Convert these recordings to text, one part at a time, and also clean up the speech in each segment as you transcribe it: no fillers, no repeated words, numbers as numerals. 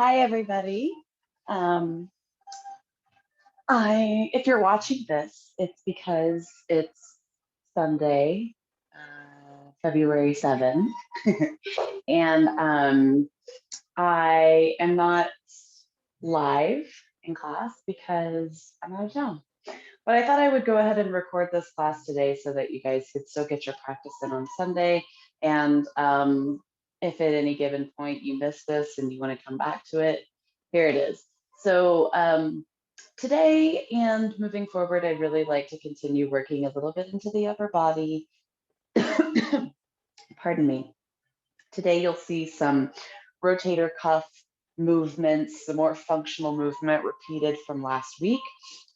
Hi, everybody. Um, if you're watching this, it's because it's Sunday, February 7th, and I am not live in class because I'm out of town. But I thought I would go ahead and record this class today so that you guys could still get your practice in on Sunday. And if at any given point you miss this and you want to come back to it, here it is. So today and moving forward, I'd really like to continue working a little bit into the upper body. Pardon me. Today you'll see some rotator cuff movements, the more functional movement repeated from last week,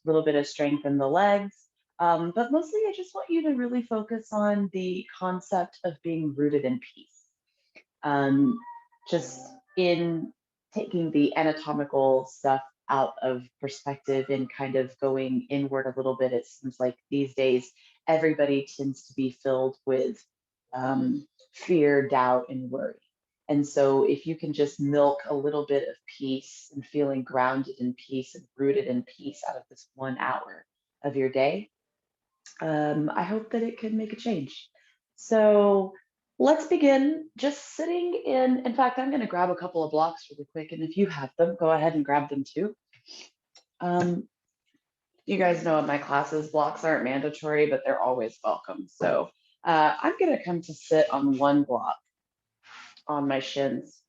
a little bit of strength in the legs. But mostly I just want you to really focus on the concept of being rooted in peace. Just in taking the anatomical stuff out of perspective and kind of going inward a little bit, it seems like these days everybody tends to be filled with fear, doubt, and worry. And so if you can just milk a little bit of peace and feeling grounded in peace and rooted in peace out of this 1 hour of your day, I hope that it can make a change. So let's begin just sitting in fact, I'm going to grab a couple of blocks really quick. And if you have them, go ahead and grab them too. You guys know in my classes, blocks aren't mandatory, but they're always welcome. So I'm going to come to sit on one block on my shins.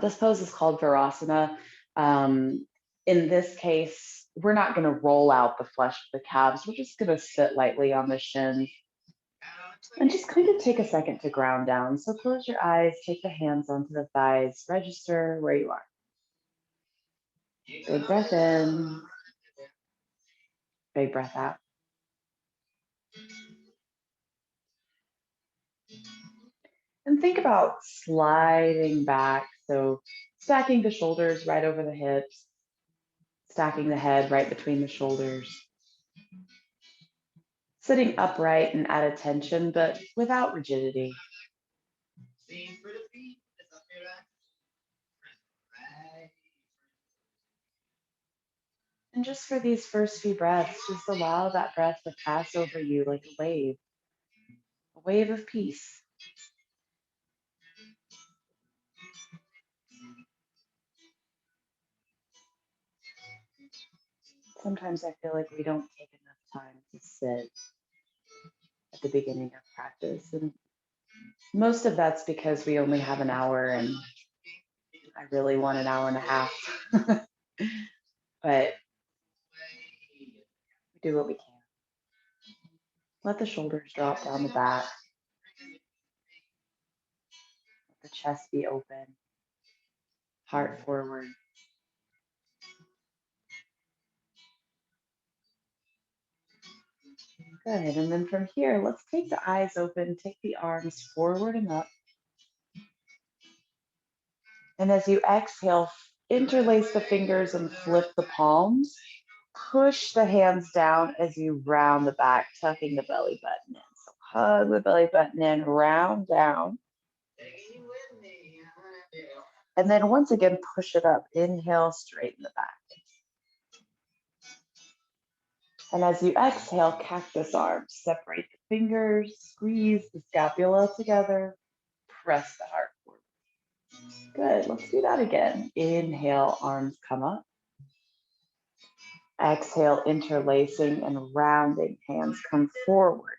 This pose is called Varasana. In this case, we're not going to roll out the flesh of the calves. We're just going to sit lightly on the shins and just kind of take a second to ground down. So close your eyes, take the hands onto the thighs, register where you are. Big breath in, big breath out. And think about sliding back. So stacking the shoulders right over the hips, stacking the head right between the shoulders. Sitting upright and at attention, but without rigidity. And just for these first few breaths, just allow that breath to pass over you like a wave of peace. Sometimes I feel like we don't take enough time to sit at the beginning of practice. And most of that's because we only have an hour and I really want an hour and a half. But we do what we can. Let the shoulders drop down the back. Let the chest be open. Heart forward. Good. And then from here, let's take the eyes open, take the arms forward and up. And as you exhale, interlace the fingers and flip the palms. Push the hands down as you round the back, tucking the belly button in. So hug the belly button in, round down. And then once again, push it up. Inhale, straighten the back. And as you exhale, cactus arms. Separate the fingers, squeeze the scapula together, press the heart forward. Good, let's do that again. Inhale, arms come up. Exhale, interlacing and rounding, hands come forward.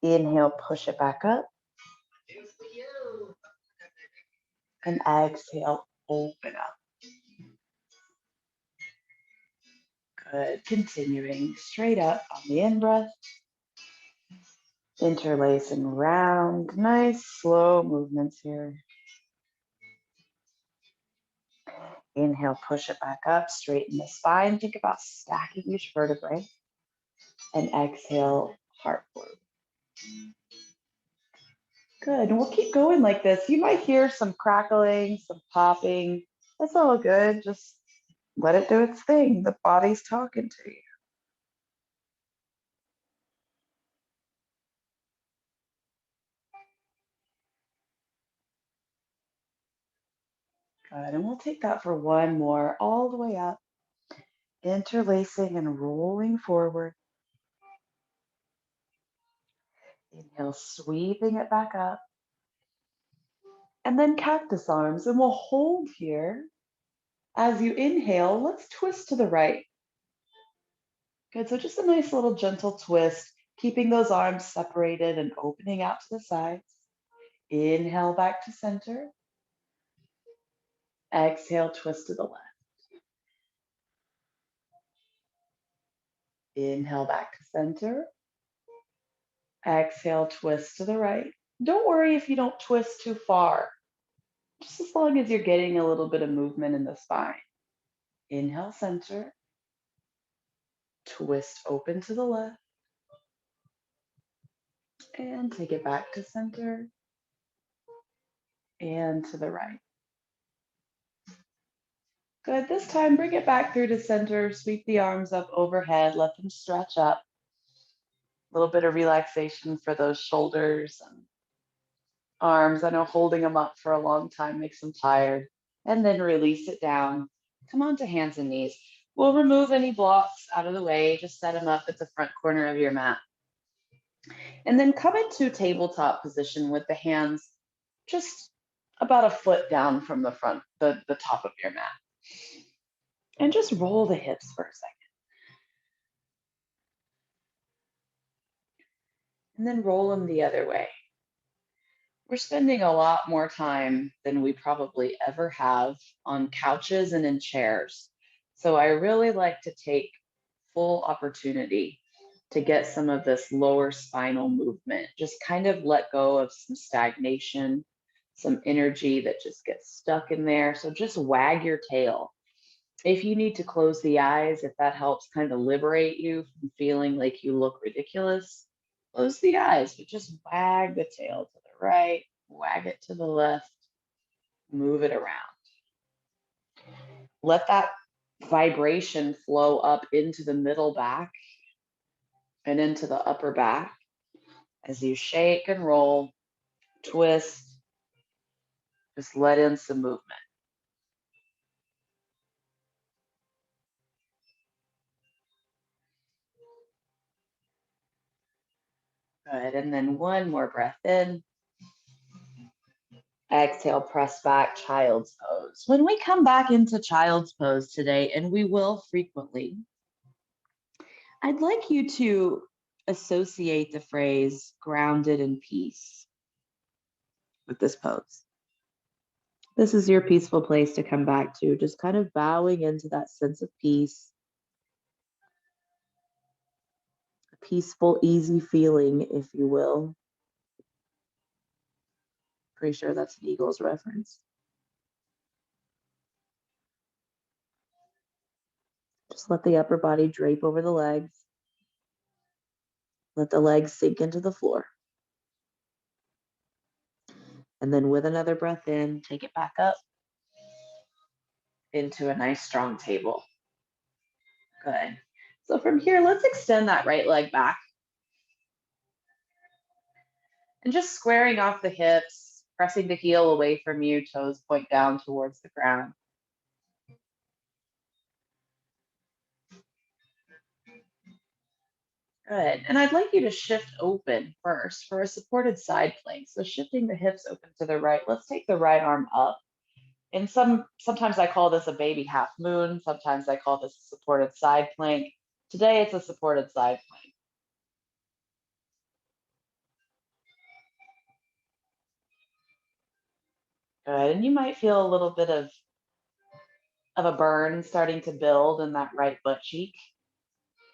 Inhale, push it back up. And exhale, open up. Good, continuing straight up on the in-breath. Interlace and round, nice slow movements here. Inhale, push it back up, straighten the spine. Think about stacking each vertebrae. And exhale, heart forward. Good, and we'll keep going like this. You might hear some crackling, some popping. That's all good. Just let it do its thing. The body's talking to you. Good, and we'll take that for one more, all the way up, interlacing and rolling forward. Inhale, sweeping it back up. And then cactus arms, and we'll hold here. As you inhale, let's twist to the right. Good, so just a nice little gentle twist, keeping those arms separated and opening out to the sides. Inhale back to center. Exhale, twist to the left. Inhale back to center. Exhale, twist to the right. Don't worry if you don't twist too far, just as long as you're getting a little bit of movement in the spine. Inhale, center. Twist open to the left. And take it back to center and to the right. Good. This time, bring it back through to center. Sweep the arms up overhead. Let them stretch up. A little bit of relaxation for those shoulders and arms. I know holding them up for a long time makes them tired. And then release it down. Come on to hands and knees. We'll remove any blocks out of the way. Just set them up at the front corner of your mat. And then come into tabletop position with the hands just about a foot down from the front, the top of your mat. And just roll the hips for a second. And then roll them the other way. We're spending a lot more time than we probably ever have on couches and in chairs. So I really like to take full opportunity to get some of this lower spinal movement. Just kind of let go of some stagnation, some energy that just gets stuck in there. So just wag your tail. If you need to close the eyes, if that helps kind of liberate you from feeling like you look ridiculous, close the eyes, but just wag the tail to the right, wag it to the left, move it around. Let that vibration flow up into the middle back and into the upper back as you shake and roll, twist, just let in some movement. Good, and then one more breath in. Exhale, press back, child's pose. When we come back into child's pose today, and we will frequently, I'd like you to associate the phrase grounded in peace with this pose. This is your peaceful place to come back to, just kind of bowing into that sense of peace, a peaceful, easy feeling, if you will. Pretty sure that's an Eagles reference. Just let the upper body drape over the legs. Let the legs sink into the floor. And then with another breath in, take it back up into a nice strong table. Good. So from here, let's extend that right leg back. And just squaring off the hips, pressing the heel away from you, toes point down towards the ground. Good. And I'd like you to shift open first for a supported side plank. So shifting the hips open to the right. Let's take the right arm up. And sometimes I call this a baby half moon. Sometimes I call this a supported side plank. Today it's a supported side plank. Good. And you might feel a little bit of a burn starting to build in that right butt cheek.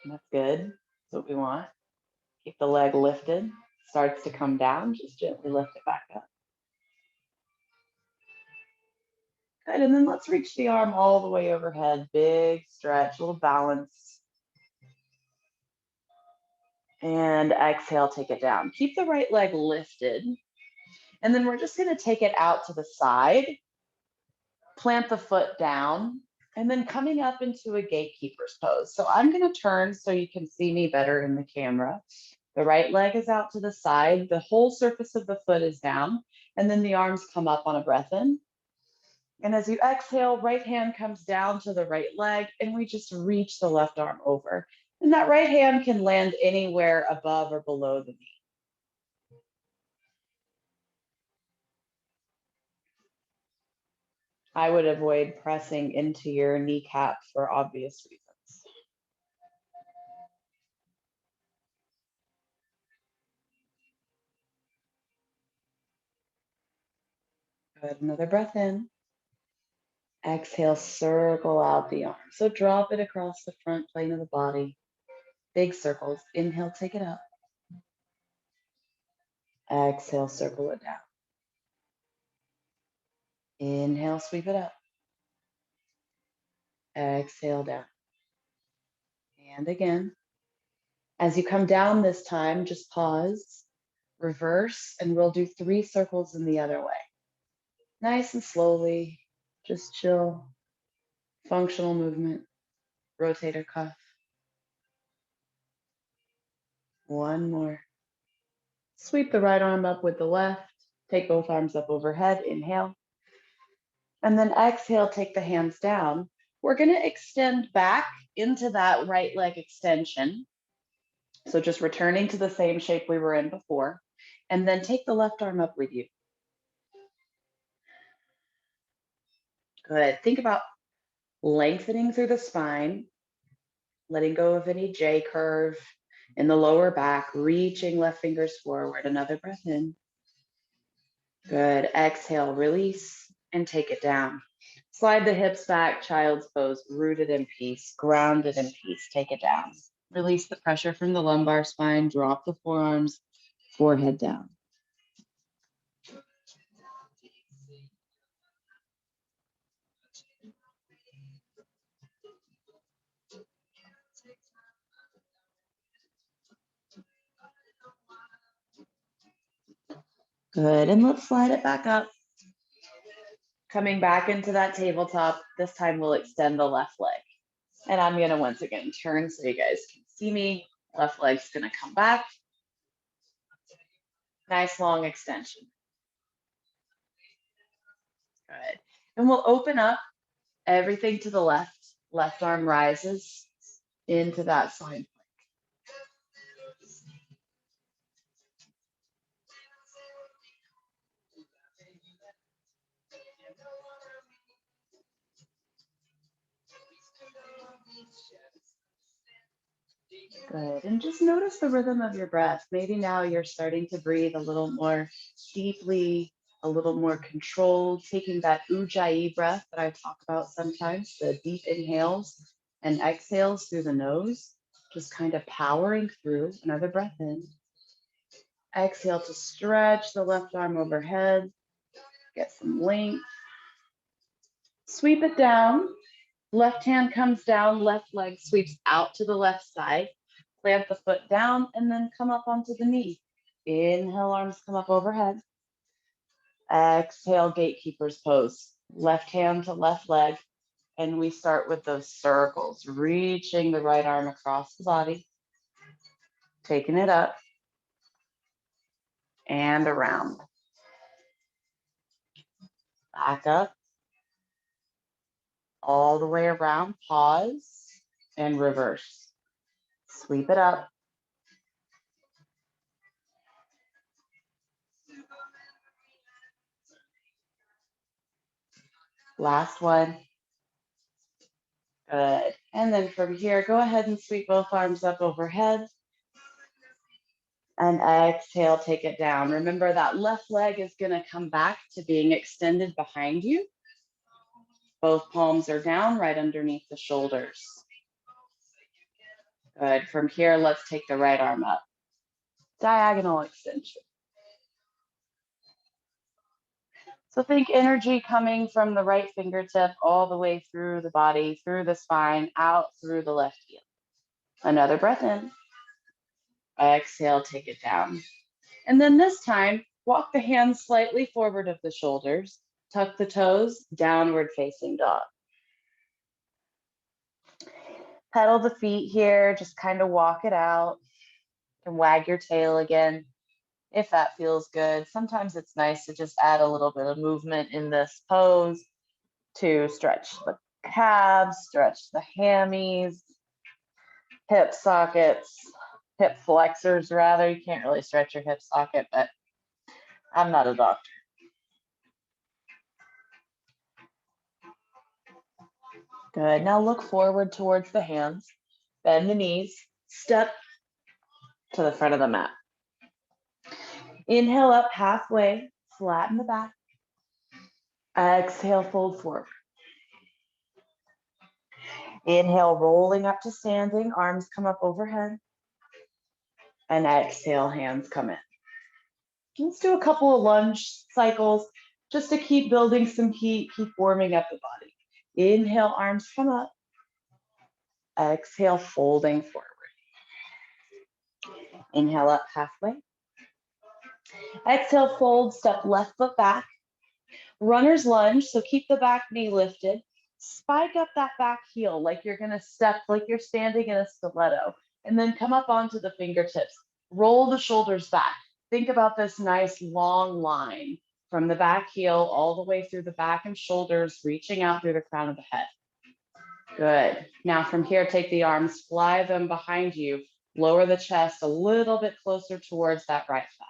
And that's good. That's what we want. Keep the leg lifted. Starts to come down, just gently lift it back up. Good, and then let's reach the arm all the way overhead. Big stretch, a little balance. And exhale, take it down. Keep the right leg lifted. And then we're just gonna take it out to the side, plant the foot down, and then coming up into a gatekeeper's pose. So I'm gonna turn so you can see me better in the camera. The right leg is out to the side, the whole surface of the foot is down, and then the arms come up on a breath in. And as you exhale, right hand comes down to the right leg, and we just reach the left arm over. And that right hand can land anywhere above or below the knee. I would avoid pressing into your kneecap for obvious reasons. Good, another breath in. Exhale, circle out the arm. So drop it across the front plane of the body. Big circles. Inhale, take it up. Exhale, circle it down. Inhale, sweep it up. Exhale, down. And again. As you come down this time, just pause, reverse, and we'll do 3 circles in the other way. Nice and slowly, just chill. Functional movement, rotator cuff. One more. Sweep the right arm up with the left. Take both arms up overhead. Inhale. And then exhale, take the hands down. We're going to extend back into that right leg extension. So just returning to the same shape we were in before. And then take the left arm up with you. Good. Think about lengthening through the spine, letting go of any J curve in the lower back, reaching left fingers forward. Another breath in. Good. Exhale, release, and take it down. Slide the hips back, child's pose, rooted in peace, grounded in peace. Take it down. Release the pressure from the lumbar spine, drop the forearms, forehead down. Good, and let's slide it back up. Coming back into that tabletop, this time we'll extend the left leg. And I'm gonna once again turn so you guys can see me. Left leg's gonna come back. Nice long extension. Good. And we'll open up everything to the left. Left arm rises into that side plank. Good. And just notice the rhythm of your breath. Maybe now you're starting to breathe a little more deeply, a little more controlled, taking that ujjayi breath that I talk about sometimes, the deep inhales and exhales through the nose, just kind of powering through. Another breath in. Exhale to stretch the left arm overhead, get some length. Sweep it down. Left hand comes down, left leg sweeps out to the left side. Plant the foot down and then come up onto the knee. Inhale, arms come up overhead. Exhale, gatekeeper's pose. Left hand to left leg. And we start with those circles, reaching the right arm across the body, taking it up and around. Back up, all the way around, pause, and reverse. Sweep it up. Last one. Good. And then from here, go ahead and sweep both arms up overhead. And exhale, take it down. Remember that left leg is going to come back to being extended behind you. Both palms are down right underneath the shoulders. Good. From here, let's take the right arm up. Diagonal extension. So think energy coming from the right fingertip all the way through the body, through the spine, out through the left heel. Another breath in. Exhale, take it down. And then this time, walk the hands slightly forward of the shoulders, tuck the toes, downward facing dog. Pedal the feet here, just kind of walk it out. You can wag your tail again if that feels good. Sometimes it's nice to just add a little bit of movement in this pose. to stretch the calves, stretch the hammies, hip sockets, hip flexors rather. You can't really stretch your hip socket, but I'm not a doctor. Good. Now look forward towards the hands. Bend the knees. Step to the front of the mat. Inhale up halfway. Flatten the back. Exhale, fold forward. Inhale, rolling up to standing. Arms come up overhead. And exhale, hands come in. Let's do a couple of lunge cycles just to keep building some heat, keep warming up the body. Inhale, arms come up. Exhale, folding forward. Inhale up halfway. Exhale, fold, step left foot back. Runner's lunge, so keep the back knee lifted. Spike up that back heel like you're gonna step, like you're standing in a stiletto, and then come up onto the fingertips. Roll the shoulders back. Think about this nice long line from the back heel all the way through the back and shoulders, reaching out through the crown of the head. Good. Now from here, take the arms, fly them behind you, lower the chest a little bit closer towards that right thigh.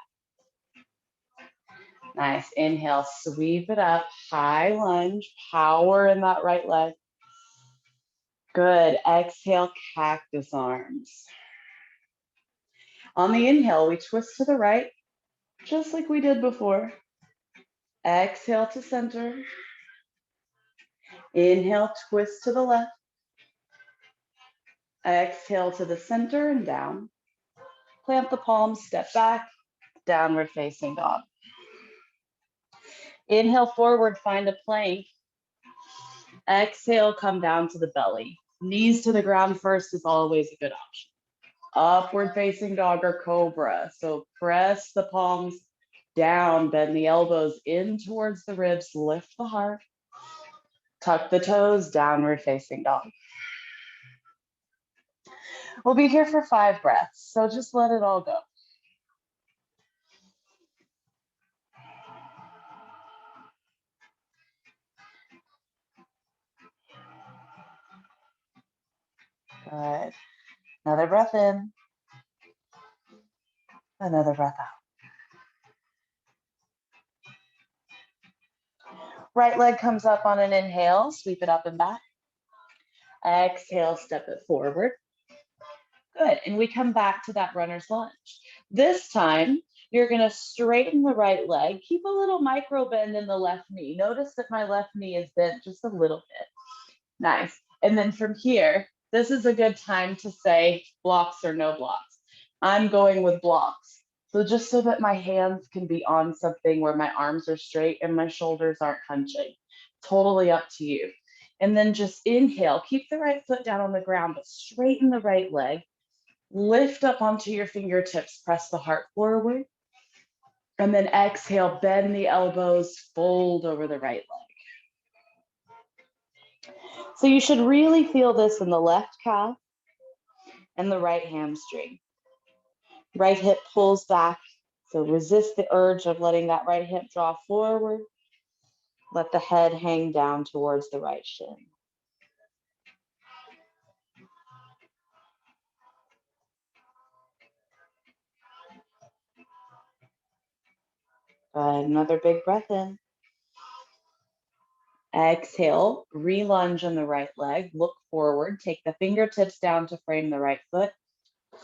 Nice. Inhale, sweep it up, high lunge, power in that right leg. Good. Exhale, cactus arms. On the inhale, we twist to the right, just like we did before. Exhale to center. Inhale, twist to the left. Exhale to the center and down. Plant the palms, step back, downward facing dog. Inhale forward, find a plank. Exhale, come down to the belly. Knees to the ground first is always a good option. Upward facing dog or cobra. So press the palms down, bend the elbows in towards the ribs, lift the heart. Tuck the toes, downward facing dog. We'll be here for 5 breaths, so just let it all go. Good. Another breath in. Another breath out. Right leg comes up on an inhale, sweep it up and back. Exhale, step it forward. Good, and we come back to that runner's lunge. This time, you're gonna straighten the right leg, keep a little micro bend in the left knee. Notice that my left knee is bent just a little bit. Nice, and then from here, this is a good time to say blocks or no blocks. I'm going with blocks. So just so that my hands can be on something where my arms are straight and my shoulders aren't hunching. Totally up to you. And then just inhale, keep the right foot down on the ground, but straighten the right leg. Lift up onto your fingertips, press the heart forward. And then exhale, bend the elbows, fold over the right leg. So you should really feel this in the left calf and the right hamstring. Right hip pulls back, so resist the urge of letting that right hip draw forward. Let the head hang down towards the right shin. Good. Another big breath in. Exhale, re-lunge on the right leg, look forward, take the fingertips down to frame the right foot,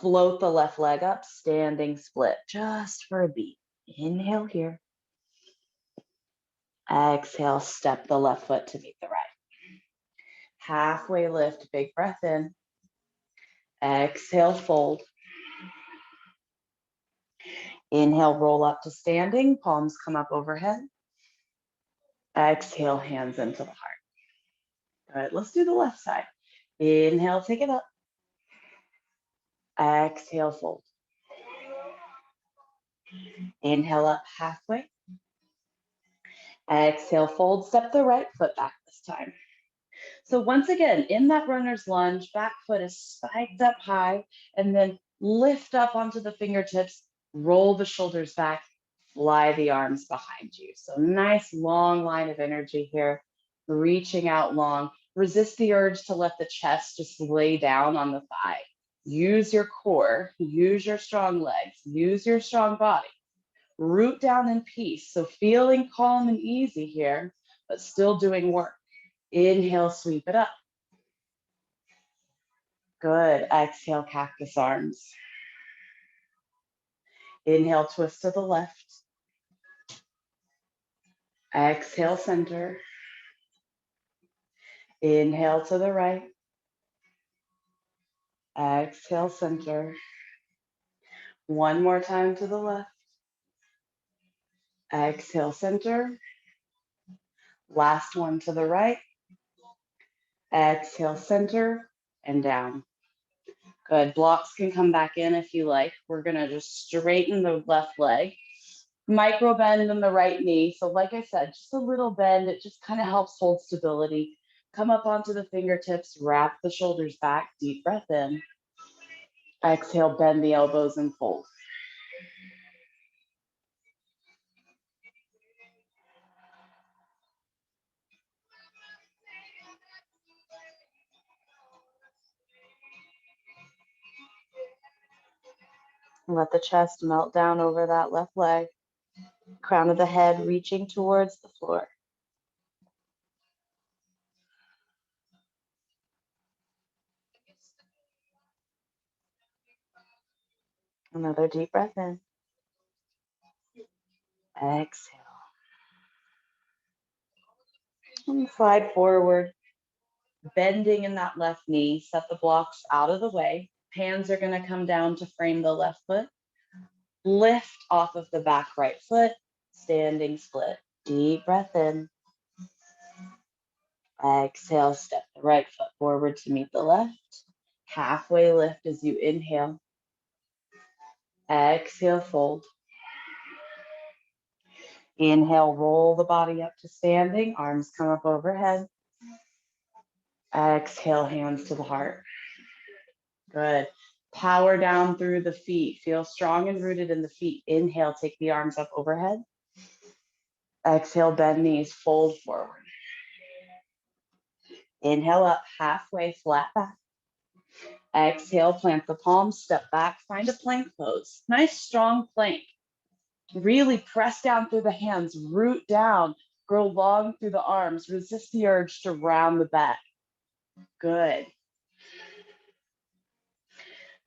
float the left leg up, standing split, just for a beat. Inhale here. Exhale, step the left foot to meet the right. Halfway lift, big breath in. Exhale, fold. Inhale, roll up to standing, palms come up overhead. Exhale, hands into the heart. All right, let's do the left side. Inhale, take it up. Exhale, fold. Inhale up halfway. Exhale, fold, step the right foot back this time. So once again, in that runner's lunge, back foot is spiked up high, and then lift up onto the fingertips, roll the shoulders back, fly the arms behind you. So nice long line of energy here. reaching out long. Resist the urge to let the chest just lay down on the thigh. Use your core, use your strong legs, use your strong body. Root down in peace. So feeling calm and easy here, but still doing work. Inhale, sweep it up. Good. Exhale, cactus arms. Inhale, twist to the left. Exhale, center. Inhale to the right. Exhale, center. One more time to the left. Exhale, center. Last one to the right. Exhale, center, and down. Good. Blocks can come back in if you like. We're going to just straighten the left leg. Micro bend in the right knee. So like I said, just a little bend. It just kind of helps hold stability. Come up onto the fingertips. Wrap the shoulders back. Deep breath in. Exhale, bend the elbows and fold. Let the chest melt down over that left leg. Crown of the head reaching towards the floor. Another deep breath in. Exhale. And slide forward, bending in that left knee. Set the blocks out of the way. Hands are going to come down to frame the left foot. Lift off of the back right foot. Standing split. Deep breath in. Exhale, step the right foot forward to meet the left. Halfway lift as you inhale. Exhale, fold. Inhale, roll the body up to standing. Arms come up overhead. Exhale, hands to the heart. Good. Power down through the feet. Feel strong and rooted in the feet. Inhale, take the arms up overhead. Exhale, bend knees, fold forward. Inhale up, halfway, flat back. Exhale, plant the palms, step back, find a plank pose. Nice, strong plank. Really press down through the hands, root down, grow long through the arms. Resist the urge to round the back. Good.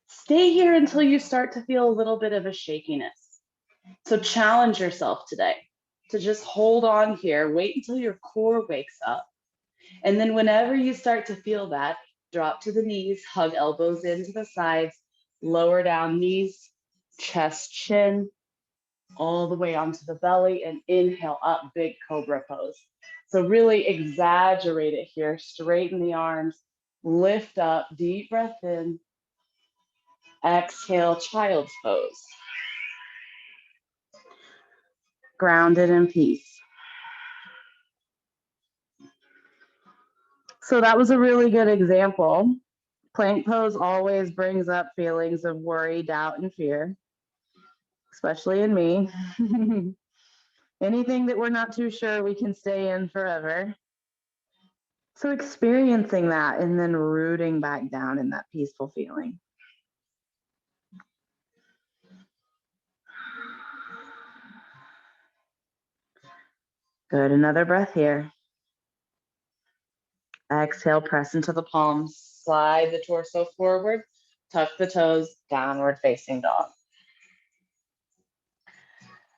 Stay here until you start to feel a little bit of a shakiness. So challenge yourself today to just hold on here. Wait until your core wakes up. And then whenever you start to feel that, drop to the knees, hug elbows into the sides, lower down knees, chest, chin, all the way onto the belly, and inhale up, big cobra pose. So really exaggerate it here. Straighten the arms, lift up, deep breath in. Exhale, child's pose. Grounded in peace. So that was a really good example. Plank pose always brings up feelings of worry, doubt, and fear, especially in me. Anything that we're not too sure we can stay in forever. So experiencing that and then rooting back down in that peaceful feeling. Good, another breath here. Exhale, press into the palms, slide the torso forward, tuck the toes, downward facing dog.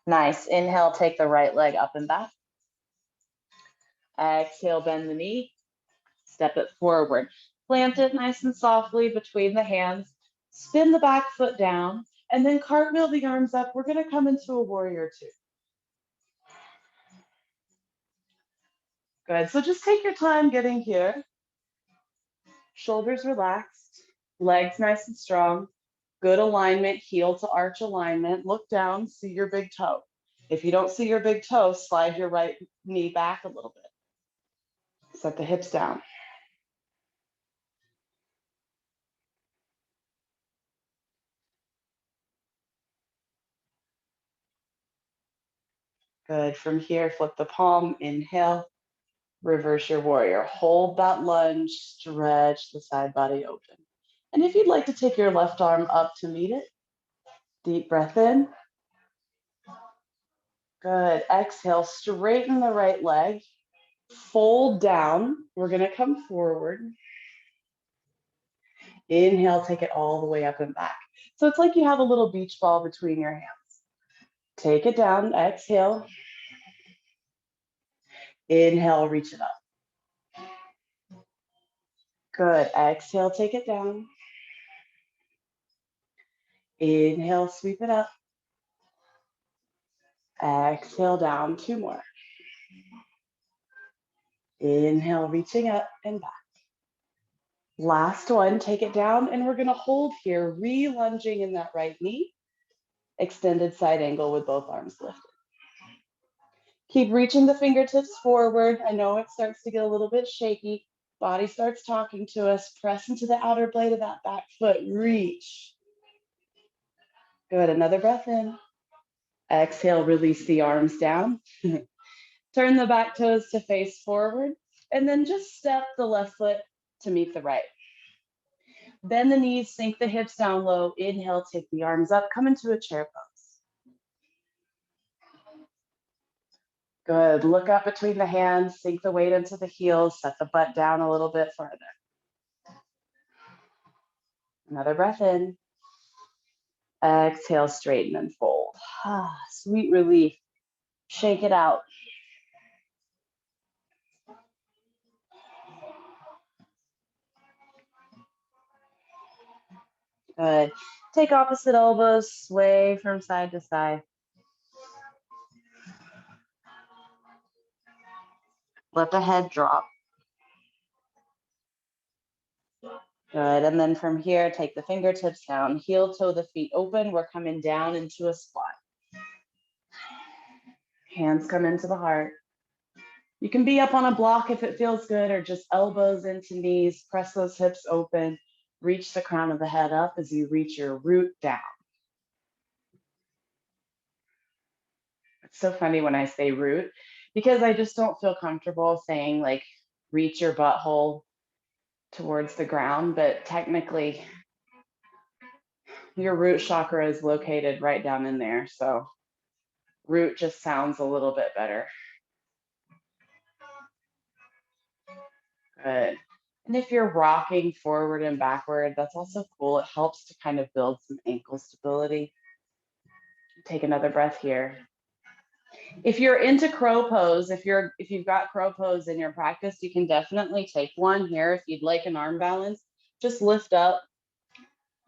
Nice, inhale, take the right leg up and back. Exhale, bend the knee, step it forward. Plant it nice and softly between the hands, spin the back foot down, and then cartwheel the arms up. We're gonna come into a warrior two. Good, so just take your time getting here. Shoulders relaxed, legs nice and strong, good alignment, heel to arch alignment. Look down, see your big toe. If you don't see your big toe, slide your right knee back a little bit. Set the hips down. Good, from here, flip the palm, inhale, Reverse your warrior. Hold that lunge, stretch the side body open. And if you'd like to take your left arm up to meet it, deep breath in. Good. Exhale, straighten the right leg. Fold down. We're going to come forward. Inhale, take it all the way up and back. So it's like you have a little beach ball between your hands. Take it down. Exhale. Inhale, reach it up. Good. Exhale, take it down. Inhale, sweep it up. Exhale, down. 2 more. Inhale, reaching up and back. Last one, take it down, and we're going to hold here, re-lunging in that right knee. Extended side angle with both arms lifted. Keep reaching the fingertips forward. I know it starts to get a little bit shaky. Body starts talking to us. Press into the outer blade of that back foot. Reach. Good. Another breath in. Exhale, release the arms down. Turn the back toes to face forward. And then just step the left foot to meet the right. Bend the knees, sink the hips down low. Inhale, take the arms up. Come into a chair pose. Good. Look up between the hands. Sink the weight into the heels. Set the butt down a little bit further. Another breath in. Exhale, straighten and fold. Sweet relief. Shake it out. Good. Take opposite elbows, sway from side to side. Let the head drop. Good. And then from here, take the fingertips down. Heel toe the feet open. We're coming down into a squat. Hands come into the heart. You can be up on a block if it feels good, or just elbows into knees. Press those hips open. Reach the crown of the head up as you reach your root down. It's so funny when I say root, because I just don't feel comfortable saying like reach your butthole towards the ground, but technically your root chakra is located right down in there. So root just sounds a little bit better. Good. And if you're rocking forward and backward, that's also cool. It helps to kind of build some ankle stability. Take another breath here. If you're into crow pose, if you've got crow pose in your practice, you can definitely take one here. If you'd like an arm balance, just lift up,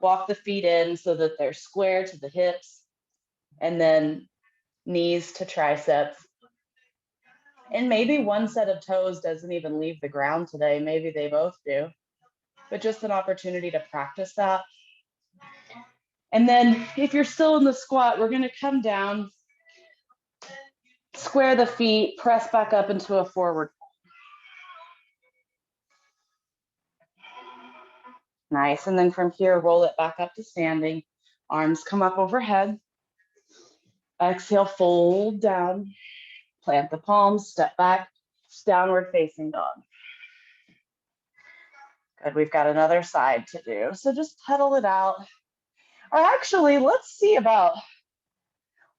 walk the feet in so that they're square to the hips, and then knees to triceps. And maybe one set of toes doesn't even leave the ground today. Maybe they both do, but just an opportunity to practice that. And then if you're still in the squat, we're going to come down, square the feet, press back up into a forward. Nice. And then from here, roll it back up to standing. Arms come up overhead. Exhale, fold down. Plant the palms, step back, downward facing dog. Good. We've got another side to do. So just pedal it out. Or actually, let's see about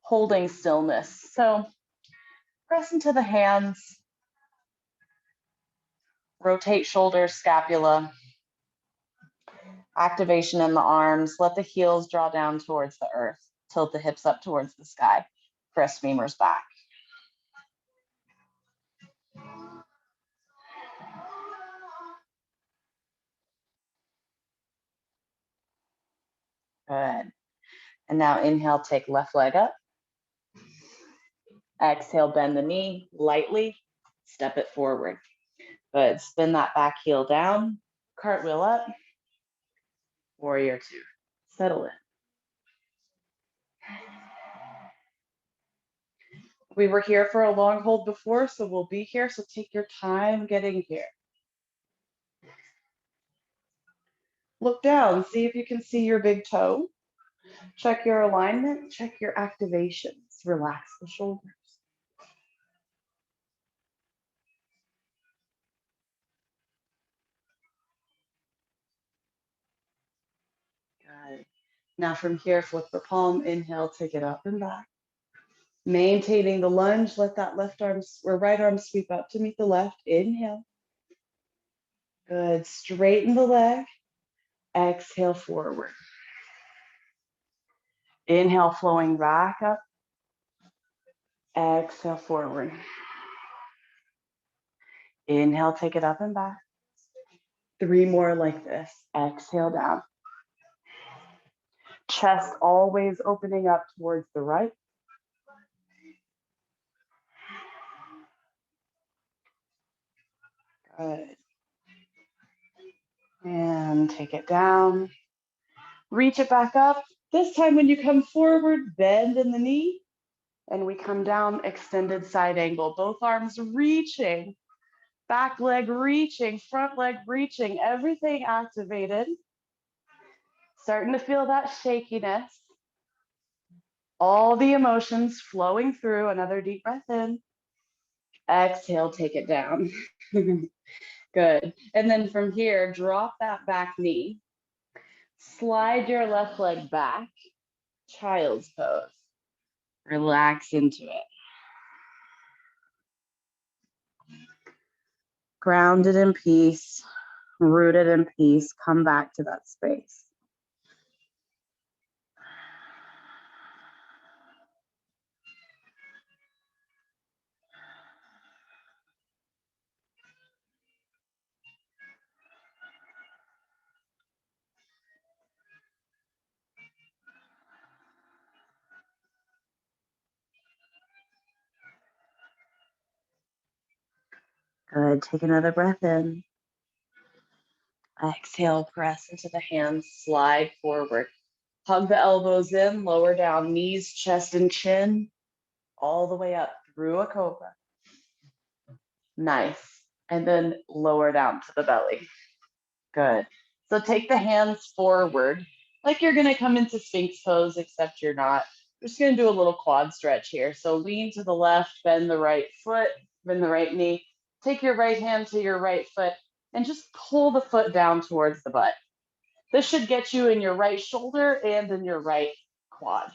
holding stillness. So press into the hands. Rotate shoulders, scapula. Activation in the arms. Let the heels draw down towards the earth. Tilt the hips up towards the sky. Press femurs back. Good. And now inhale, take left leg up. Exhale, bend the knee lightly. Step it forward. Good. Spin that back heel down. Cartwheel up. Warrior two. Settle in. We were here for a long hold before, so we'll be here. So take your time getting here. Look down. See if you can see your big toe. Check your alignment. Check your activations. Relax the shoulders. Now from here, flip the palm, inhale, take it up and back. Maintaining the lunge, let that left arm or right arm sweep up to meet the left. Inhale. Good. Straighten the leg. Exhale forward. Inhale, flowing back up. Exhale forward. Inhale, take it up and back. 3 more like this. Exhale down. Chest always opening up towards the right. Good. And take it down. Reach it back up. This time when you come forward, bend in the knee. And we come down, extended side angle. Both arms reaching. Back leg reaching, front leg reaching. Everything activated. Starting to feel that shakiness. All the emotions flowing through. Another deep breath in. Exhale, take it down. Good. And then from here, drop that back knee. Slide your left leg back. Child's pose. Relax into it. Grounded in peace, rooted in peace. Come back to that space. Good. Take another breath in. Exhale, press into the hands, slide forward. Hug the elbows in, lower down, knees, chest, and chin, all the way up through a cobra. Nice. And then lower down to the belly. Good. So take the hands forward, like you're going to come into Sphinx pose, except you're not. We're just going to do a little quad stretch here. So lean to the left, bend the right foot, bend the right knee. Take your right hand to your right foot and just pull the foot down towards the butt. This should get you in your right shoulder and in your right quad.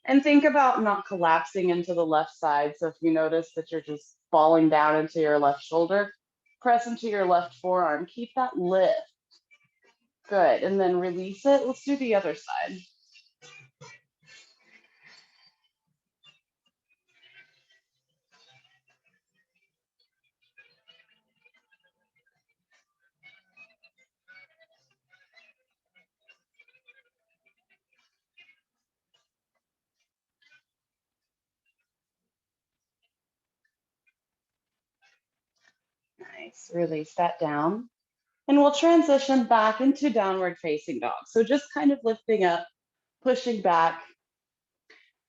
And think about not collapsing into the left side. So if you notice that you're just falling down into your left shoulder, press into your left forearm. Keep that lift. Good. And then release it. Let's do the other side. Nice. Release that down. And we'll transition back into downward facing dog. So just kind of lifting up, pushing back,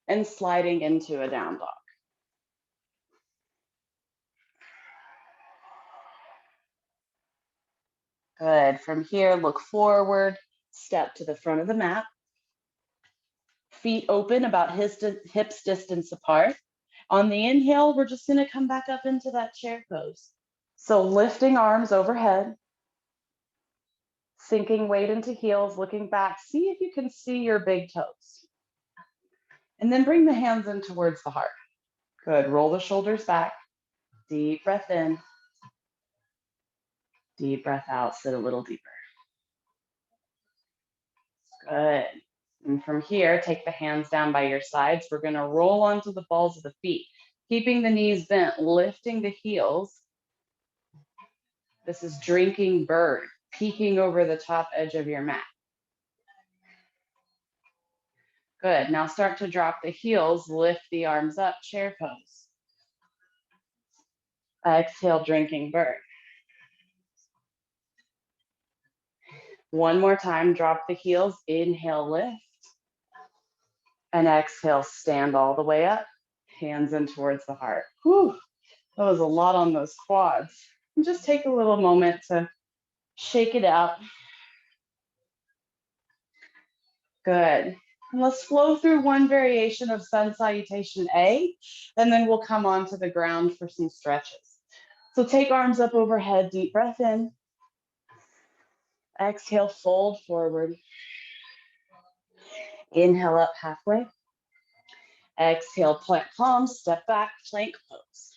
and sliding into a down dog. Good. From here, look forward, step to the front of the mat. Feet open about hips distance apart. On the inhale, we're just going to come back up into that chair pose. So lifting arms overhead, sinking weight into heels, looking back. See if you can see your big toes. And then bring the hands in towards the heart. Good. Roll the shoulders back. Deep breath in. Deep breath out. Sit a little deeper. Good. And from here, take the hands down by your sides. We're going to roll onto the balls of the feet, keeping the knees bent, lifting the heels. This is drinking bird, peeking over the top edge of your mat. Good. Now start to drop the heels, lift the arms up, chair pose. Exhale, drinking bird. One more time, drop the heels, inhale, lift. And exhale, stand all the way up, hands in towards the heart. Whew, that was a lot on those quads. And just take a little moment to shake it out. Good. And let's flow through one variation of Sun Salutation A, and then we'll come onto the ground for some stretches. So take arms up overhead, deep breath in. Exhale, fold forward. Inhale up halfway. Exhale, plant palms, step back, plank pose.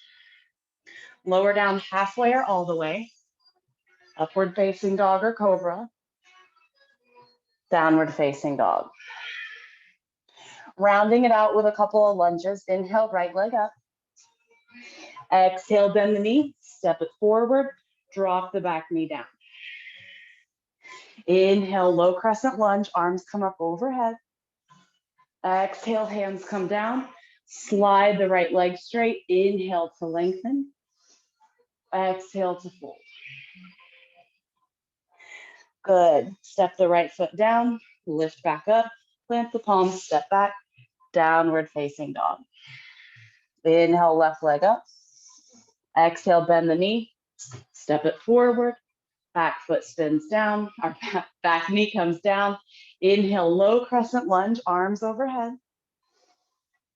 Lower down halfway or all the way. Upward facing dog or cobra. Downward facing dog. Rounding it out with a couple of lunges. Inhale, right leg up. Exhale, bend the knee, step it forward, drop the back knee down. Inhale, low crescent lunge, arms come up overhead. Exhale, hands come down. Slide the right leg straight. Inhale to lengthen. Exhale to fold. Good. Step the right foot down, lift back up, plant the palms, step back, downward facing dog. Inhale, left leg up. Exhale, bend the knee, step it forward, back foot spins down, our back knee comes down. Inhale, low crescent lunge, arms overhead.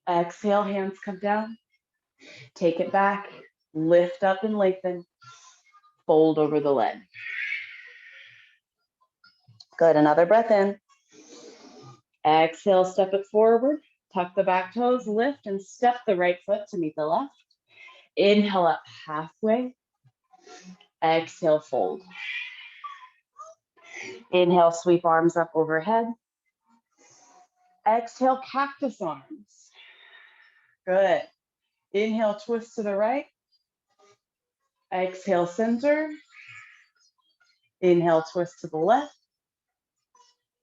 Exhale, hands come down. Take it back, lift up and lengthen, fold over the leg. Good, another breath in. Exhale, step it forward, tuck the back toes, lift and step the right foot to meet the left. Inhale up halfway. Exhale, fold. Inhale, sweep arms up overhead. Exhale, cactus arms. Good. Inhale, twist to the right. Exhale, center. Inhale, twist to the left.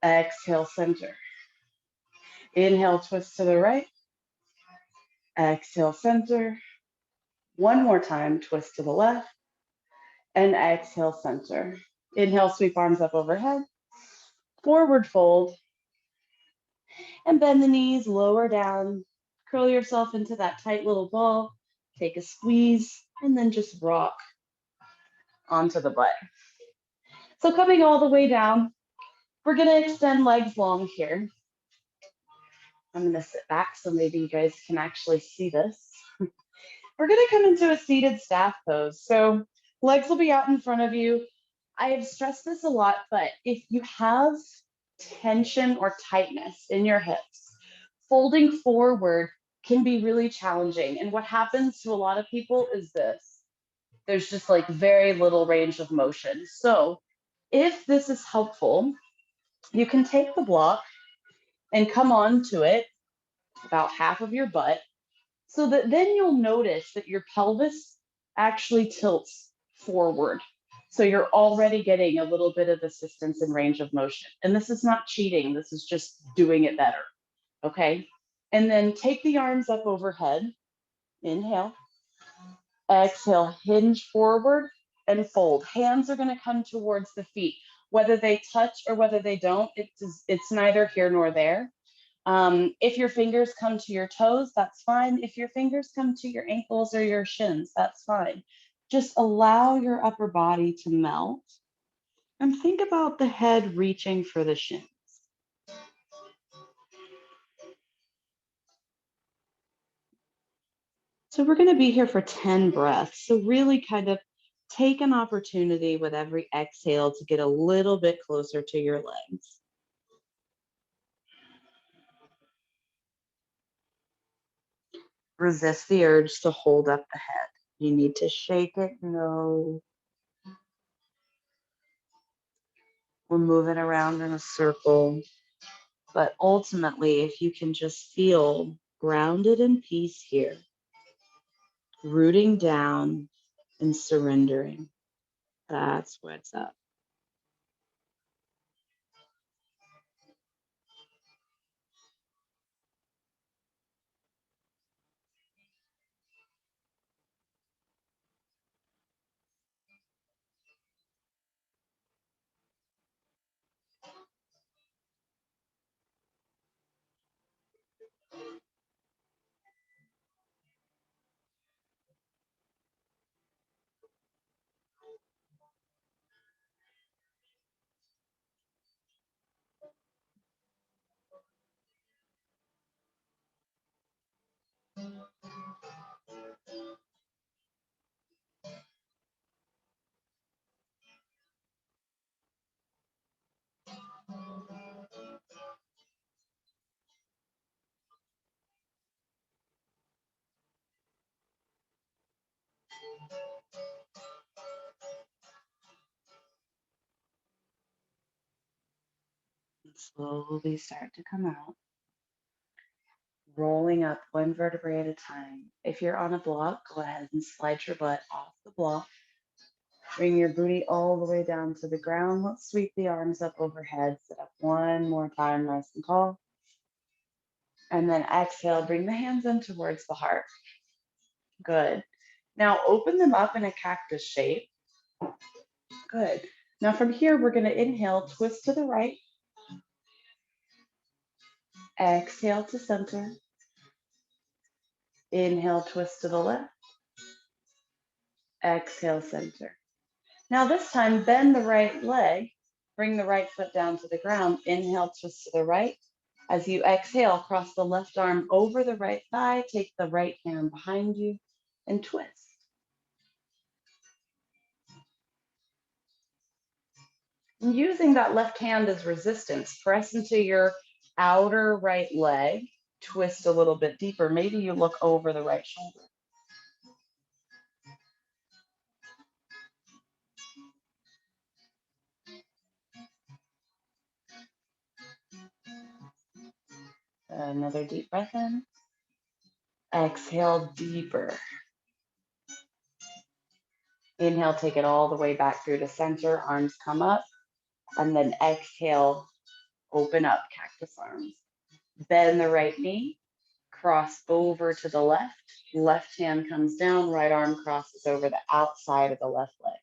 Exhale, center. Inhale, twist to the right. Exhale, center. One more time, twist to the left. And exhale, center. Inhale, sweep arms up overhead. Forward fold. And bend the knees, lower down. Curl yourself into that tight little ball. Take a squeeze, and then just rock onto the butt. So coming all the way down, we're gonna extend legs long here. I'm gonna sit back so maybe you guys can actually see this. We're gonna come into a seated staff pose. So legs will be out in front of you. I have stressed this a lot, but if you have tension or tightness in your hips, folding forward can be really challenging. And what happens to a lot of people is this. There's just like very little range of motion. So if this is helpful, you can take the block and come onto it about half of your butt so that then you'll notice that your pelvis actually tilts forward. So you're already getting a little bit of assistance in range of motion. And this is not cheating. This is just doing it better. Okay. And then take the arms up overhead. Inhale. Exhale, hinge forward and fold. Hands are going to come towards the feet. Whether they touch or whether they don't, it's neither here nor there. If your fingers come to your toes, that's fine. If your fingers come to your ankles or your shins, that's fine. Just allow your upper body to melt and think about the head reaching for the shins. So we're going to be here for 10 breaths. So really kind of take an opportunity with every exhale to get a little bit closer to your legs. Resist the urge to hold up the head. You need to shake it. No. We're moving around in a circle. But ultimately, if you can just feel grounded in peace here, rooting down and surrendering, that's what's up. And slowly start to come out, rolling up one vertebrae at a time. If you're on a block, go ahead and slide your butt off the block. Bring your booty all the way down to the ground. Let's sweep the arms up overhead. Sit up one more time, nice and tall. And then exhale, bring the hands in towards the heart. Good. Now open them up in a cactus shape. Good. Now from here, we're going to inhale, twist to the right. Exhale to center. Inhale, twist to the left. Exhale, center. Now this time, bend the right leg. Bring the right foot down to the ground. Inhale, twist to the right. As you exhale, cross the left arm over the right thigh. Take the right hand behind you and twist. And using that left hand as resistance, press into your outer right leg. Twist a little bit deeper. Maybe you look over the right shoulder. Another deep breath in. Exhale deeper. Inhale, take it all the way back through to center. Arms come up. And then exhale, open up, cactus arms. Bend the right knee. Cross over to the left. Left hand comes down. Right arm crosses over the outside of the left leg.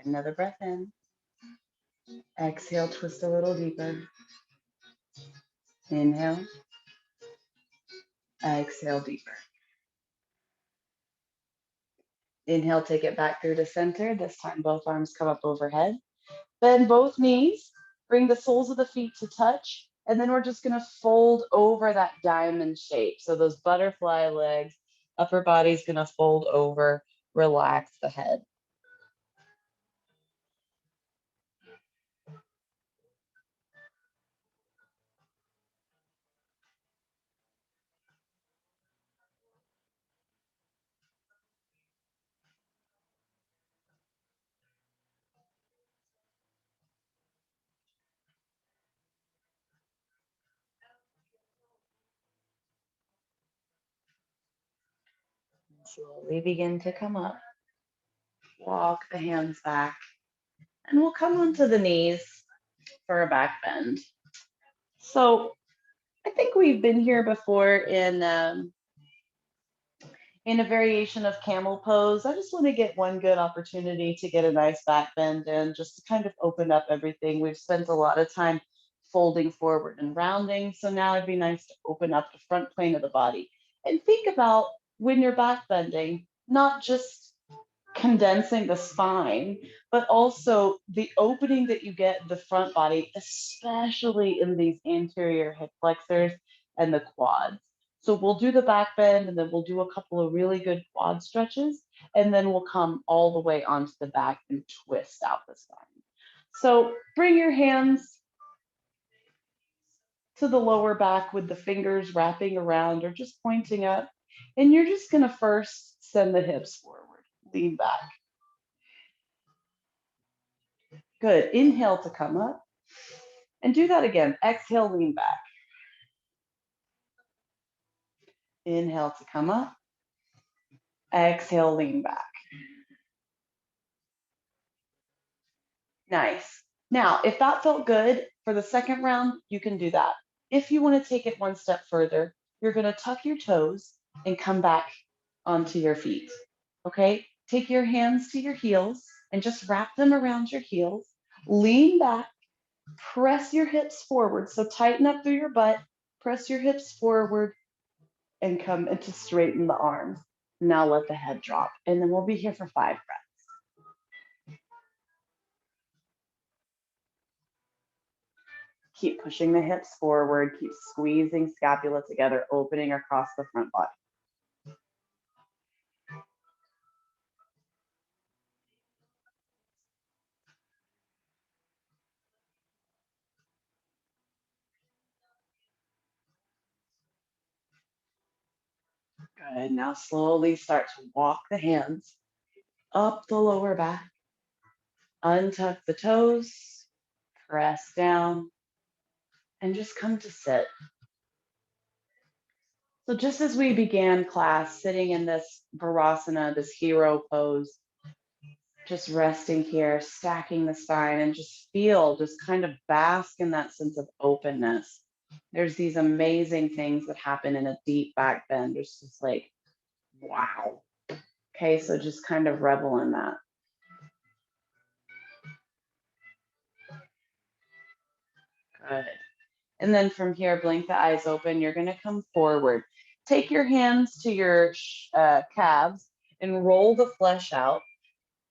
Another breath in. Exhale, twist a little deeper. Inhale. Exhale deeper. Inhale, take it back through to center. This time, both arms come up overhead. Bend both knees. Bring the soles of the feet to touch. And then we're just going to fold over that diamond shape. So those butterfly legs, upper body's going to fold over, relax the head. Slowly begin to come up. Walk the hands back. And we'll come onto the knees for a back bend. So I think we've been here before in a variation of camel pose. I just want to get one good opportunity to get a nice back bend and just to kind of open up everything. We've spent a lot of time folding forward and rounding. So now it'd be nice to open up the front plane of the body and think about when you're back bending, not just condensing the spine, but also the opening that you get in the front body, especially in these anterior hip flexors and the quads. So we'll do the back bend and then we'll do a couple of really good quad stretches, and then we'll come all the way onto the back and twist out the spine. So bring your hands to the lower back with the fingers wrapping around or just pointing up. And you're just going to first send the hips forward, lean back. Good. Inhale to come up. And do that again. Exhale, lean back. Inhale to come up. Exhale, lean back. Nice. Now, if that felt good for the second round, you can do that. If you want to take it one step further, you're going to tuck your toes and come back onto your feet. Okay? Take your hands to your heels and just wrap them around your heels. Lean back. Press your hips forward. So tighten up through your butt. Press your hips forward and come into straighten the arms. Now let the head drop. And then we'll be here for 5 breaths. Keep pushing the hips forward, keep squeezing scapula together, opening across the front body. Good. Now slowly start to walk the hands up the lower back, untuck the toes, press down, and just come to sit. So just as we began class, sitting in this Varasana, this hero pose, just resting here, stacking the spine, and just kind of bask in that sense of openness. There's these amazing things that happen in a deep back bend. It's just like, wow. Okay, so just kind of revel in that. Good. And then from here, blink the eyes open. You're going to come forward. Take your hands to your calves and roll the flesh out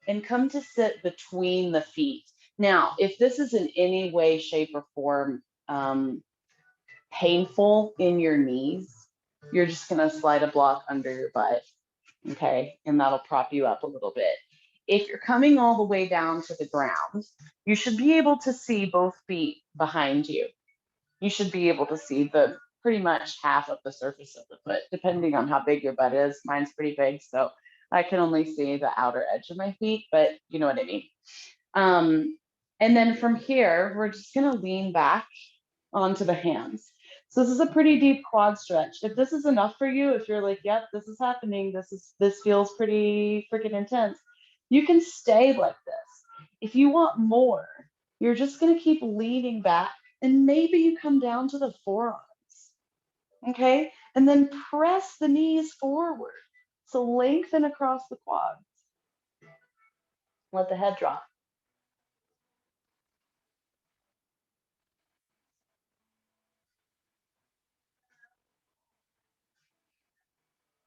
and come to sit between the feet. Now, if this is in any way, shape, or form painful in your knees, you're just going to slide a block under your butt, okay? And that'll prop you up a little bit. If you're coming all the way down to the ground, you should be able to see both feet behind you. You should be able to see the pretty much half of the surface of the foot, depending on how big your butt is. Mine's pretty big, so I can only see the outer edge of my feet, but you know what I mean. And then from here, we're just gonna lean back onto the hands. So this is a pretty deep quad stretch. If this is enough for you, if you're like, yep, this is happening, this feels pretty freaking intense, you can stay like this. If you want more, you're just gonna keep leaning back and maybe you come down to the forearms, okay? And then press the knees forward. So lengthen across the quads. Let the head drop.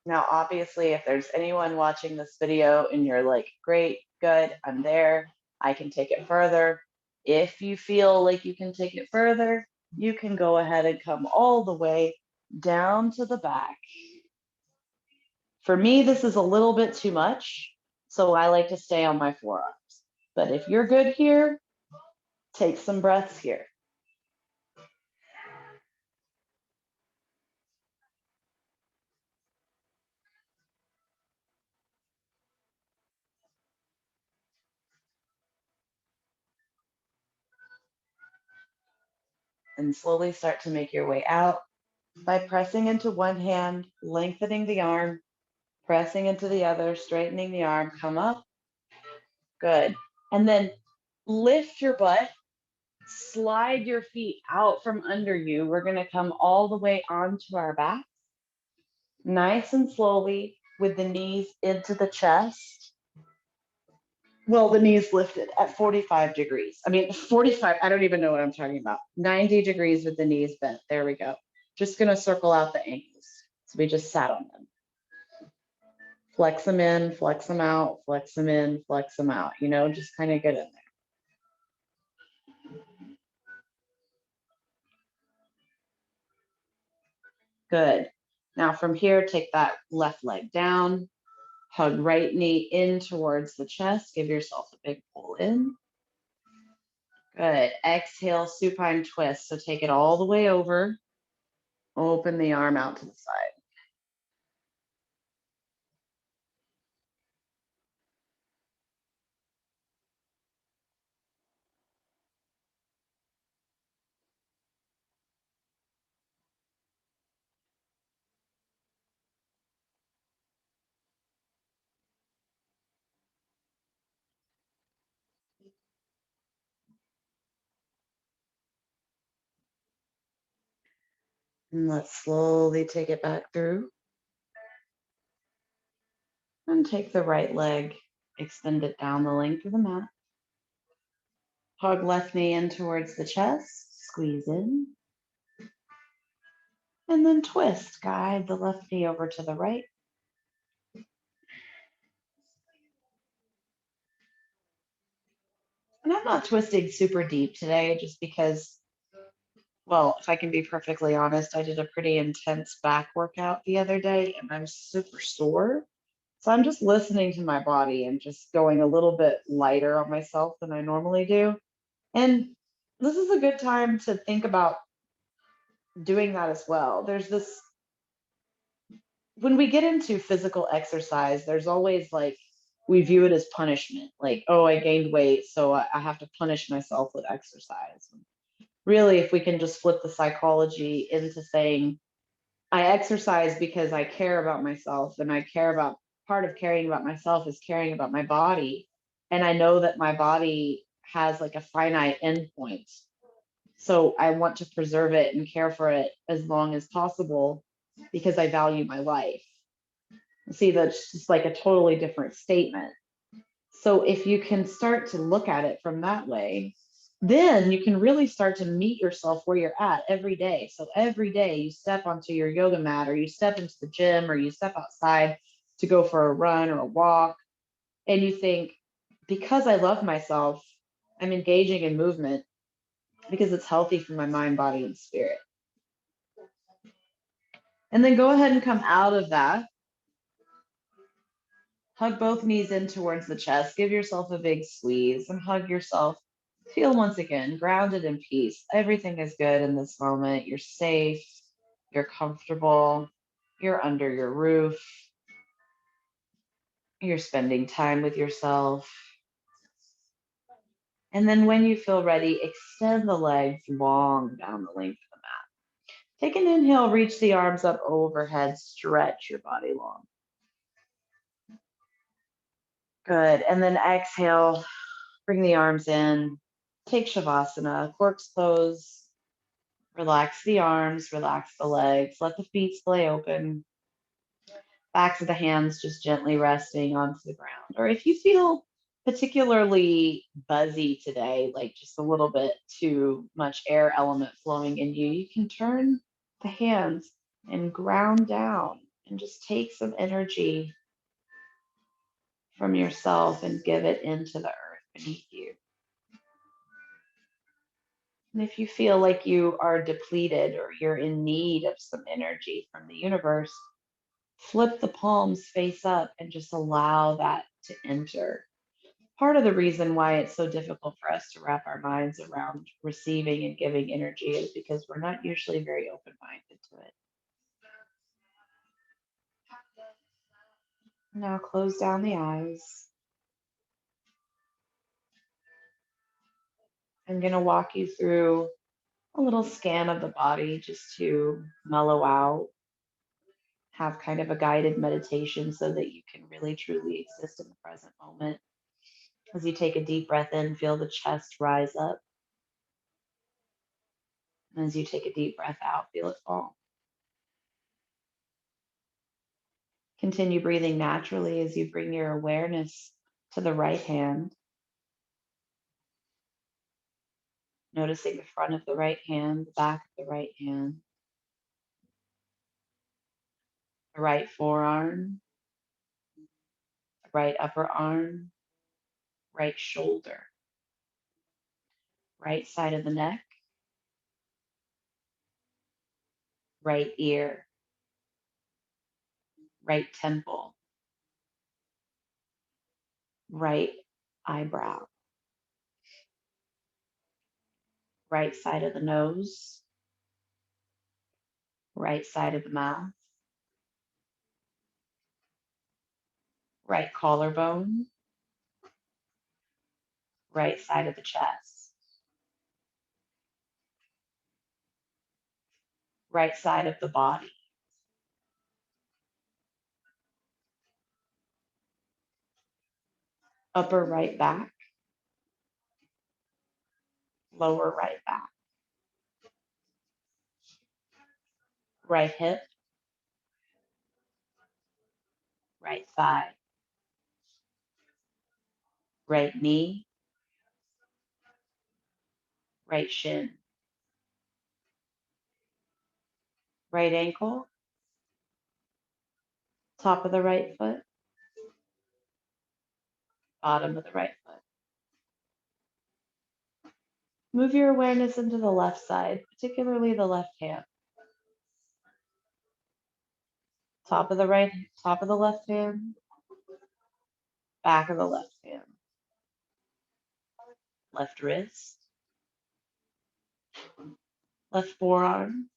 Now, obviously, if there's anyone watching this video and you're like, great, good, I'm there, I can take it further. If you feel like you can take it further, you can go ahead and come all the way down to the back. For me, this is a little bit too much, so I like to stay on my forearms. But if you're good here, take some breaths here. And slowly start to make your way out by pressing into one hand, lengthening the arm, pressing into the other, straightening the arm, come up. Good. And then lift your butt, slide your feet out from under you. We're going to come all the way onto our back, nice and slowly with the knees into the chest. Well, the knees lifted at 45 degrees. I mean, 45, I don't even know what I'm talking about. 90 degrees with the knees bent. There we go. Just going to circle out the ankles. So we just sat on them. Flex them in, flex them out, flex them in, flex them out. You know, just kind of get in there. Good. Now from here, take that left leg down, hug right knee in towards the chest. Give yourself a big pull in. Good. Exhale, supine twist. So take it all the way over. Open the arm out to the side. And let's slowly take it back through. And take the right leg, extend it down the length of the mat. Hug left knee in towards the chest, squeeze in. And then twist, guide the left knee over to the right. And I'm not twisting super deep today just because Well, if I can be perfectly honest, I did a pretty intense back workout the other day and I'm super sore. So I'm just listening to my body and just going a little bit lighter on myself than I normally do. And this is a good time to think about doing that as well. There's this, when we get into physical exercise, there's always like, we view it as punishment. Like, oh, I gained weight, so I have to punish myself with exercise. Really, if we can just flip the psychology into saying, I exercise because I care about myself and I care about, part of caring about myself is caring about my body. And I know that my body has like a finite endpoint. So I want to preserve it and care for it as long as possible because I value my life. See, that's just like a totally different statement. So if you can start to look at it from that way, then you can really start to meet yourself where you're at every day. So every day you step onto your yoga mat or you step into the gym or you step outside to go for a run or a walk, and you think, because I love myself, I'm engaging in movement because it's healthy for my mind, body, and spirit. And then go ahead and come out of that. Hug both knees in towards the chest. Give yourself a big squeeze and hug yourself. Feel once again grounded in peace. Everything is good in this moment. You're safe. You're comfortable. You're under your roof. You're spending time with yourself. And then when you feel ready, extend the legs long down the length of the mat. Take an inhale, reach the arms up overhead, stretch your body long. Good. And then exhale, bring the arms in. Take Shavasana, corks pose. Relax the arms, relax the legs, let the feet splay open. Backs of the hands just gently resting onto the ground. Or if you feel particularly buzzy today, like just a little bit too much air element flowing in you, you can turn the hands and ground down and just take some energy from yourself and give it into the earth beneath you. And if you feel like you are depleted or you're in need of some energy from the universe, flip the palms face up and just allow that to enter. Part of the reason why it's so difficult for us to wrap our minds around receiving and giving energy is because we're not usually very open minded to it. Now close down the eyes. I'm going to walk you through a little scan of the body just to mellow out, have kind of a guided meditation so that you can really truly exist in the present moment. As you take a deep breath in, feel the chest rise up. And as you take a deep breath out, feel it fall. Continue breathing naturally as you bring your awareness to the right hand, noticing the front of the right hand, the back of the right hand, the right forearm, the right upper arm, right shoulder, right side of the neck, right ear, right temple, right eyebrow, right side of the nose, right side of the mouth, right collarbone, right side of the chest, right side of the body, upper right back, lower right back, right hip, right thigh, right knee, right shin, right ankle, top of the right foot, bottom of the right foot. Move your awareness into the left side, particularly the left hand. Top of the left hand, back of the left hand, left wrist, left forearm,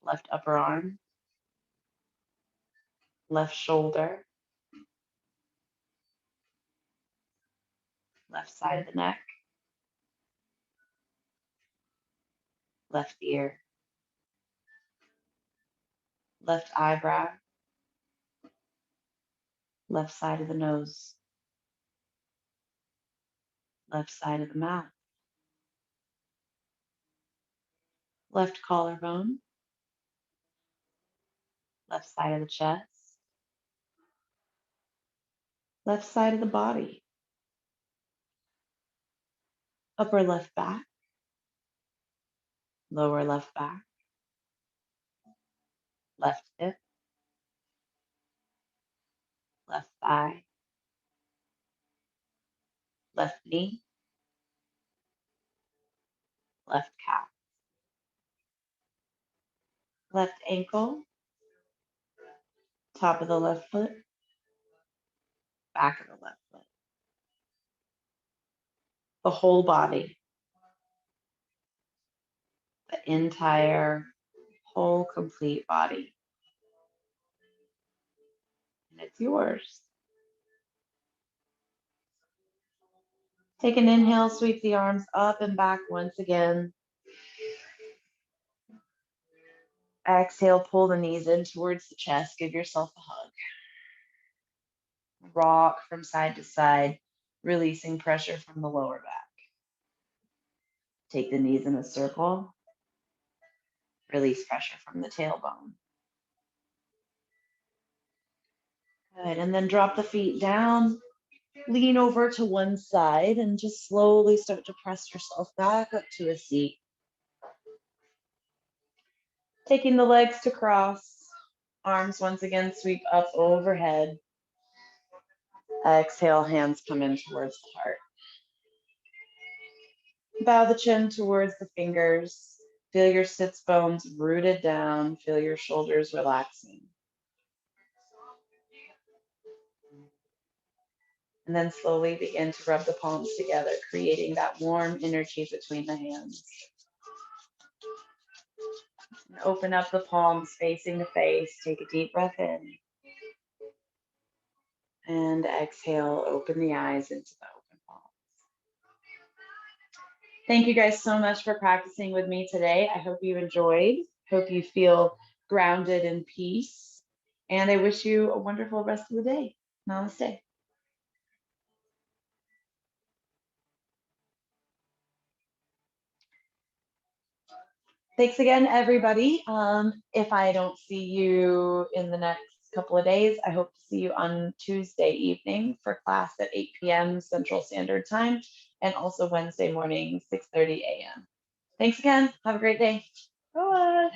left upper arm, left shoulder, left side of the neck, left ear, left eyebrow, left side of the nose, left side of the mouth, left collarbone, left side of the chest, left side of the body, upper left back, lower left back, left hip, left thigh, left knee, left calf, left ankle, top of the left foot, back of the left foot, the whole body, the entire whole complete body. And it's yours. Take an inhale, sweep the arms up and back once again. Exhale, pull the knees in towards the chest. Give yourself a hug. Rock from side to side, releasing pressure from the lower back. Take the knees in a circle. Release pressure from the tailbone. Good, and then drop the feet down. Lean over to one side and just slowly start to press yourself back up to a seat. Taking the legs to cross, arms once again sweep up overhead. Exhale, hands come in towards the heart. Bow the chin towards the fingers. Feel your sits bones rooted down. Feel your shoulders relaxing. And then slowly begin to rub the palms together, creating that warm energy between the hands. And open up the palms facing the face. Take a deep breath in. And exhale, open the eyes into the open palms. Thank you guys so much for practicing with me today. I hope you enjoyed. Hope you feel grounded in peace. And I wish you a wonderful rest of the day. Namaste. Thanks again, everybody. If I don't see you in the next couple of days, I hope to see you on Tuesday evening for class at 8 p.m. Central Standard Time, and also Wednesday morning, 6:30 a.m. Thanks again. Have a great day. Bye.